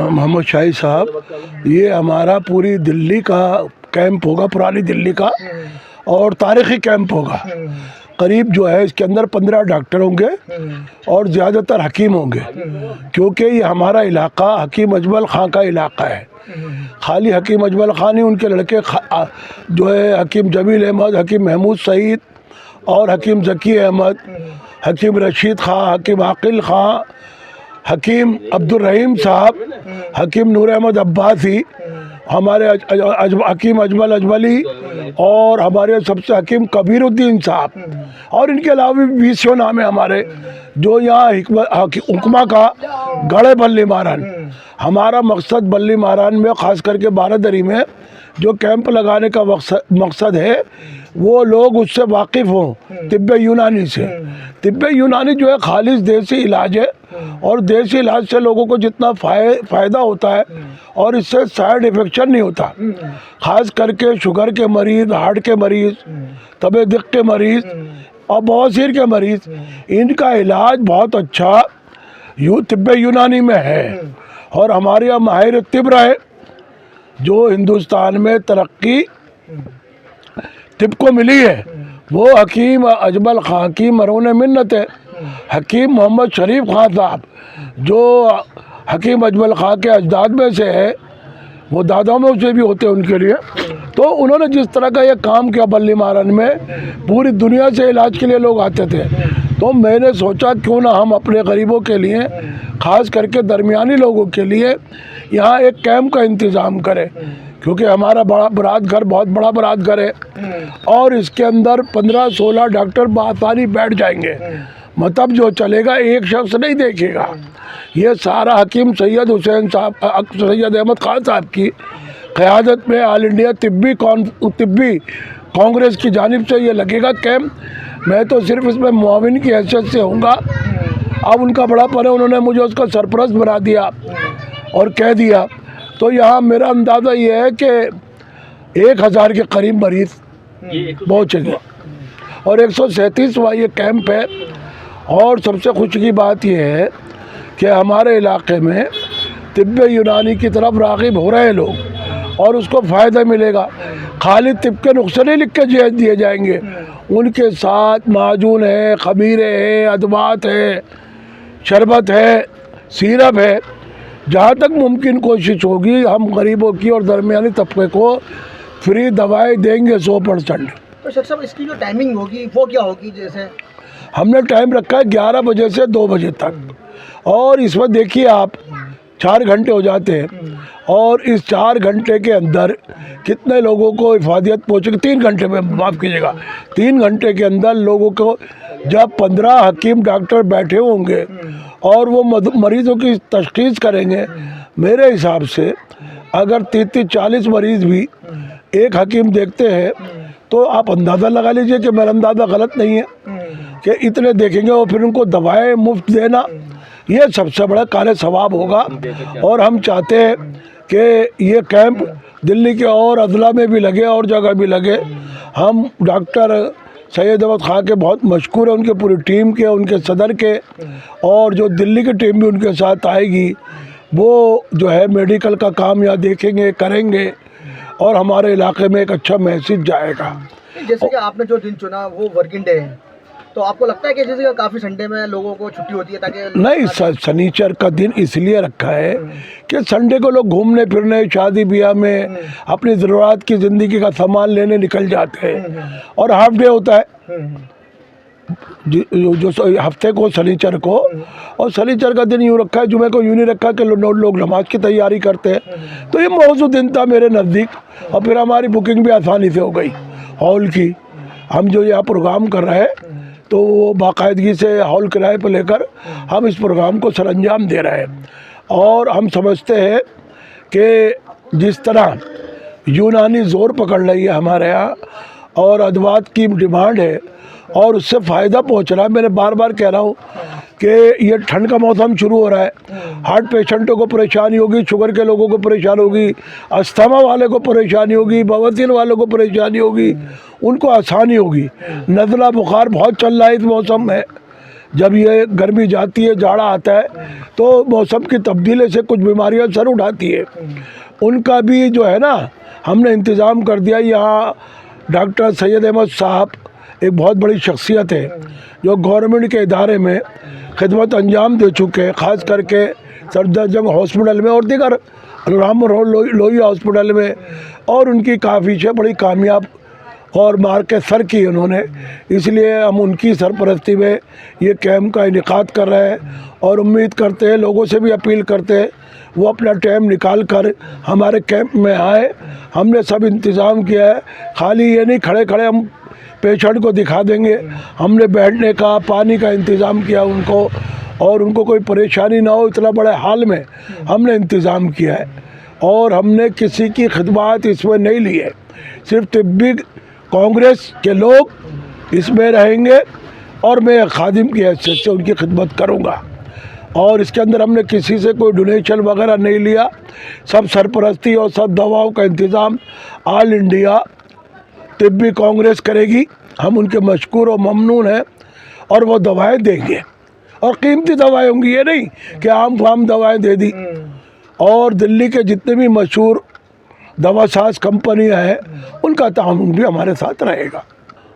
मोहम्मद शाही साहब, ये हमारा पूरी दिल्ली का कैंप होगा, पुरानी दिल्ली का, और तारीख़ी कैंप होगा। करीब जो है इसके अंदर 15 डॉक्टर होंगे और ज़्यादातर हकीम होंगे, क्योंकि ये हमारा इलाका हकीम अजमल ख़ान का इलाका है। खाली हकीम अजमल ख़ान ही, उनके लड़के जो है हकीम जमील अहमद, हकीम महमूद सईद और हकीम ज़की अहमद, हकीम रशीद ख़ान, हकीम आकिल ख़ान, हकीम अब्दुल रहीम साहब, हकीम नूर अहमद अब्बासी, हमारे हकीम अजमल अजमली, और हमारे सबसे हकीम कबीरुद्दीन साहब, और इनके अलावा भी 20 नाम है हमारे, जो यहाँ हुक्मा का गढ़ है बल्ली महारान। हमारा मकसद बल्ली महारान में ख़ास करके बारादरी में जो कैंप लगाने का मकसद है, वो लोग उससे वाकिफ़ हों, तिब्ब यूनानी से। तिब्ब यूनानी जो है खालिस देसी इलाज है, और देसी इलाज से लोगों को जितना फ़ायदा होता है और इससे साइड इफेक्शन नहीं होता, ख़ास करके शुगर के मरीज़, हार्ट के मरीज़, तबे दिक के मरीज़ और बवासीर के मरीज़, इनका इलाज बहुत अच्छा तिब्ब यूनानी में है। और हमारे यहाँ माहिर तिब्ब है, जो हिंदुस्तान में तरक्की तिब्ब को मिली है, वो हकीम अजमल ख़ान की मरून मिन्नत है। हकीम मोहम्मद शरीफ ख़ान साहब, जो हकीम अजमल ख़ान के अजदाद में से है, वो दादाओं में से भी होते हैं उनके लिए। तो उन्होंने जिस तरह का ये काम किया बल्ली महारान में, पूरी दुनिया से इलाज के लिए लोग आते थे। तो मैंने सोचा क्यों ना हम अपने गरीबों के लिए, ख़ास करके दरमियानी लोगों के लिए यहाँ एक कैंप का इंतज़ाम करें, क्योंकि हमारा बड़ा बारात घर बहुत बड़ा बारात घर है, और इसके अंदर 15-16 डॉक्टर बआसानी बैठ जाएंगे। मतलब जो चलेगा एक शख्स नहीं देखेगा। ये सारा हकीम सैयद हुसैन साहब, सैयद अहमद ख़ान साहब की क़यादत में ऑल इंडिया तिब्बी कांग्रेस की जानिब से ये लगेगा कैंप। मैं तो सिर्फ इसमें मुआविन की हैसियत से होऊंगा। अब उनका बड़ापन है, उन्होंने मुझे उसका सरपरस्त बना दिया और कह दिया। तो यहाँ मेरा अंदाज़ा ये है कि 1000 के करीब मरीज़ पहुँचेंगे, और 137वां ये कैंप है। और सबसे खुशी की बात यह है कि हमारे इलाके में तिब्ब यूनानी की तरफ राग़िब हो रहे लोग, और उसको फ़ायदा मिलेगा। खाली तिब्ब के नुस्खे नहीं लिख के दिए जाएंगे, उनके साथ माजून है, खमीरे हैं, अदवात है, शरबत है, सिरप है। जहाँ तक मुमकिन कोशिश होगी हम गरीबों की और दरमियानी तबके को फ्री दवाएं देंगे 100%। तो सर साहब, इसकी जो टाइमिंग होगी वो क्या होगी? जैसे हमने टाइम रखा है 11 बजे से 2 बजे तक, और इसमें देखिए आप 4 घंटे हो जाते हैं, और इस 4 घंटे के अंदर कितने लोगों को इफादियत पहुँचेगी? 3 घंटे में, माफ़ कीजिएगा, 3 घंटे के अंदर लोगों को, जब 15 हकीम डॉक्टर बैठे होंगे और वो मरीज़ों की तशख़ीस करेंगे, मेरे हिसाब से अगर 30-40 मरीज़ भी एक हकीम देखते हैं, तो आप अंदाज़ा लगा लीजिए कि मेरा अंदाज़ा गलत नहीं है कि इतने देखेंगे, और फिर उनको दवाएं मुफ्त देना, ये सबसे बड़ा कार सवाब होगा। और हम चाहते हैं कि ये कैंप दिल्ली के और अजला में भी लगे और जगह भी लगे। हम डॉक्टर सैयद अहमद ख़ान के बहुत मशकूर हैं, उनके पूरी टीम के, उनके सदर के, और जो दिल्ली की टीम भी उनके साथ आएगी, वो जो है मेडिकल का काम यहाँ देखेंगे, करेंगे, और हमारे इलाके में एक अच्छा मैसेज जाएगा। जैसे कि आपने जो दिन चुना वो वर्किंग डे है, तो आपको लगता है कि जैसे काफ़ी संडे में लोगों को छुट्टी होती है, ताकि नहीं, शनिचर का दिन इसलिए रखा है कि संडे को लोग घूमने फिरने, शादी ब्याह में अपनी ज़रूरत की ज़िंदगी का सामान लेने निकल जाते हैं, और हाफ डे होता है जो हफ्ते को शनिचर को, और शनिचर का दिन यूँ रखा है, जुमे को यूँ नहीं रखा कि लोग नमाज की तैयारी करते हैं। तो ये मौजूद दिन था मेरे नज़दीक, और फिर हमारी बुकिंग भी आसानी से हो गई हॉल की। हम जो यहाँ प्रोग्राम कर रहे हैं, तो वो बाकायदगी से हॉल किराए पर लेकर हम इस प्रोग्राम को सरअंजाम दे रहे हैं। और हम समझते हैं कि जिस तरह यूनानी ज़ोर पकड़ रही है हमारे यहाँ, और अदवात की डिमांड है, और उससे फ़ायदा पहुँच रहा है। मैंने बार बार कह रहा हूँ कि ये ठंड का मौसम शुरू हो रहा है, हार्ट पेशेंटों को परेशानी होगी, शुगर के लोगों को परेशानी होगी, अस्थमा वाले को परेशानी होगी, बवासीर वालों को परेशानी होगी, उनको आसानी होगी। नज़ला बुखार बहुत चल रहा है इस मौसम में, जब ये गर्मी जाती है, जाड़ा आता है, तो मौसम की तब्दीली से कुछ बीमारियां सर उठाती है, उनका भी जो है ना हमने इंतज़ाम कर दिया। यहाँ डॉक्टर सैयद अहमद साहब एक बहुत बड़ी शख्सियत है जो गवर्नमेंट के इदारे में खिदमत अंजाम दे चुके हैं, ख़ास करके सफदरजंग हॉस्पिटल में और दीगर राम लोहिया हॉस्पिटल में, और उनकी काफ़ी से बड़ी कामयाब और मार के सर की उन्होंने, इसलिए हम उनकी सरपरस्ती में ये कैंप का इनेकाद कर रहे हैं और उम्मीद करते हैं, लोगों से भी अपील करते हैं वो अपना टाइम निकाल कर हमारे कैंप में आए। हमने सब इंतज़ाम किया है, खाली ये नहीं खड़े खड़े हम पेशेंट को दिखा देंगे, हमने बैठने का, पानी का इंतज़ाम किया उनको, और उनको कोई परेशानी ना हो इतना बड़े हाल में हमने इंतज़ाम किया है। और हमने किसी की खिदमत इसमें नहीं ली है, सिर्फ तिब्बी कांग्रेस के लोग इसमें रहेंगे और मैं खादिम की हैसियत से उनकी खिदमत करूँगा। और इसके अंदर हमने किसी से कोई डोनेशन वगैरह नहीं लिया, सब सरपरस्ती और सब दवाओं का इंतज़ाम ऑल इंडिया तिब्बी कांग्रेस करेगी। हम उनके मशकूर और ममनून हैं और वो दवाएं देंगे, और कीमती दवाएं होंगी, ये नहीं कि आम फाम दवाएं दे दी। और दिल्ली के जितने भी मशहूर दवासाज कंपनियां हैं उनका ताउन भी हमारे साथ रहेगा।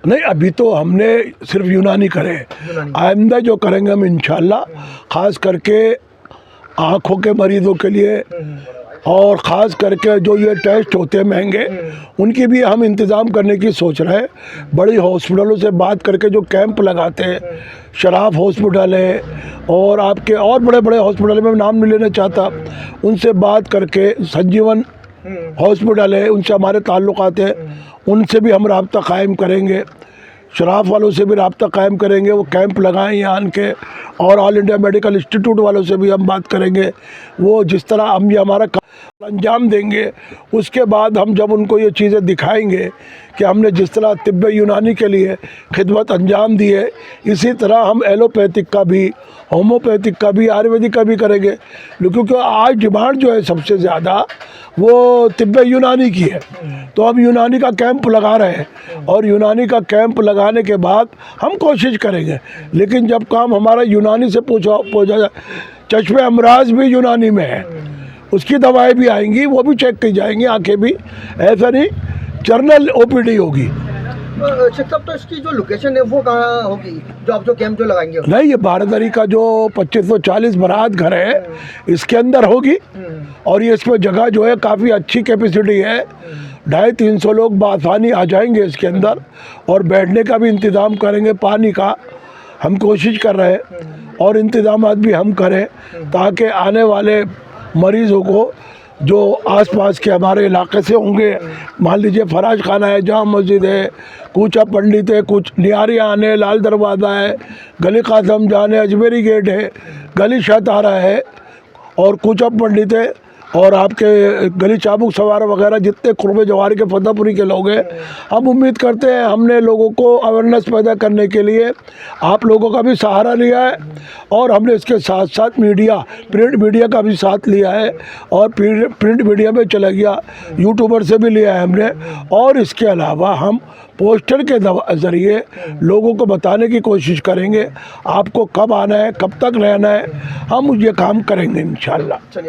नहीं, अभी तो हमने सिर्फ यूनानी करे, आइंदा जो करेंगे हम इंशाल्लाह, ख़ास करके आँखों के मरीज़ों के लिए और ख़ास करके जो ये टेस्ट होते हैं महंगे, उनकी भी हम इंतज़ाम करने की सोच रहे हैं। बड़ी हॉस्पिटलों से बात करके जो कैंप लगाते हैं, शराफ हॉस्पिटल है और आपके और बड़े बड़े हॉस्पिटल में नाम नहीं लेना चाहता, उनसे बात करके संजीवन हॉस्पिटल है, उनसे हमारे ताल्लुकात हैं, उनसे भी हम राब्ता कायम करेंगे, शराफ वालों से भी राब्ता कायम करेंगे, वो कैंप लगाएं यहाँ के, और ऑल इंडिया मेडिकल इंस्टीट्यूट वालों से भी हम बात करेंगे। वो जिस तरह हम ये हमारा अंजाम देंगे, उसके बाद हम जब उनको ये चीज़ें दिखाएंगे कि हमने जिस तरह तिब्बे यूनानी के लिए खिदमत अंजाम दी है, इसी तरह हम एलोपैथिक का भी, होम्योपैथिक का भी, आयुर्वेदिक का भी करेंगे। क्योंकि आज डिमांड जो है सबसे ज़्यादा वो तिब्बे यूनानी की है, तो हम यूनानी का कैंप लगा रहे हैं, और यूनानी का कैंप लगाने के बाद हम कोशिश करेंगे, लेकिन जब काम हमारा यूनानी से पूछा जाए, चश्मे अमराज भी यूनानी में है, उसकी दवाएं भी आएंगी, वो भी चेक की जाएंगी, आंखें भी, ऐसा नहीं जर्नल ओपीडी होगी। शेख साहब, तो इसकी जो लोकेशन है वो कहाँ होगी, जो आप जो कैंप जो लगाएंगे? नहीं, ये बारादरी का जो 2540 बरात घर है इसके अंदर होगी, और ये इसमें जगह जो है काफ़ी अच्छी कैपेसिटी है, 250-300 लोग बासानी आ जाएंगे इसके अंदर, और बैठने का भी इंतज़ाम करेंगे, पानी का हम कोशिश कर रहे हैं और इंतज़ाम भी हम करें, ताकि आने वाले मरीज़ों को जो आसपास के हमारे इलाके से होंगे, मान लीजिए फराज खाना है, जाम मस्जिद है, कूचा पंडित है, कुछ नियारियाँ आने, लाल दरवाज़ा है, गली कासम जान है, अजमेरी गेट है, गली शाहतारा है, और कूचा पंडित है, और आपके गली चाबुक सवार वगैरह जितने कुर्बे जवारी के फतेहपुरी के लोग हैं। हम उम्मीद करते हैं, हमने लोगों को अवेयरनेस पैदा करने के लिए आप लोगों का भी सहारा लिया है, और हमने इसके साथ साथ मीडिया, प्रिंट मीडिया का भी साथ लिया है, और प्रिंट मीडिया में चला गया, यूट्यूबर से भी लिया है हमने, और इसके अलावा हम पोस्टर के ज़रिए लोगों को बताने की कोशिश करेंगे आपको कब आना है, कब तक रहना है, हम ये काम करेंगे इंशाल्लाह।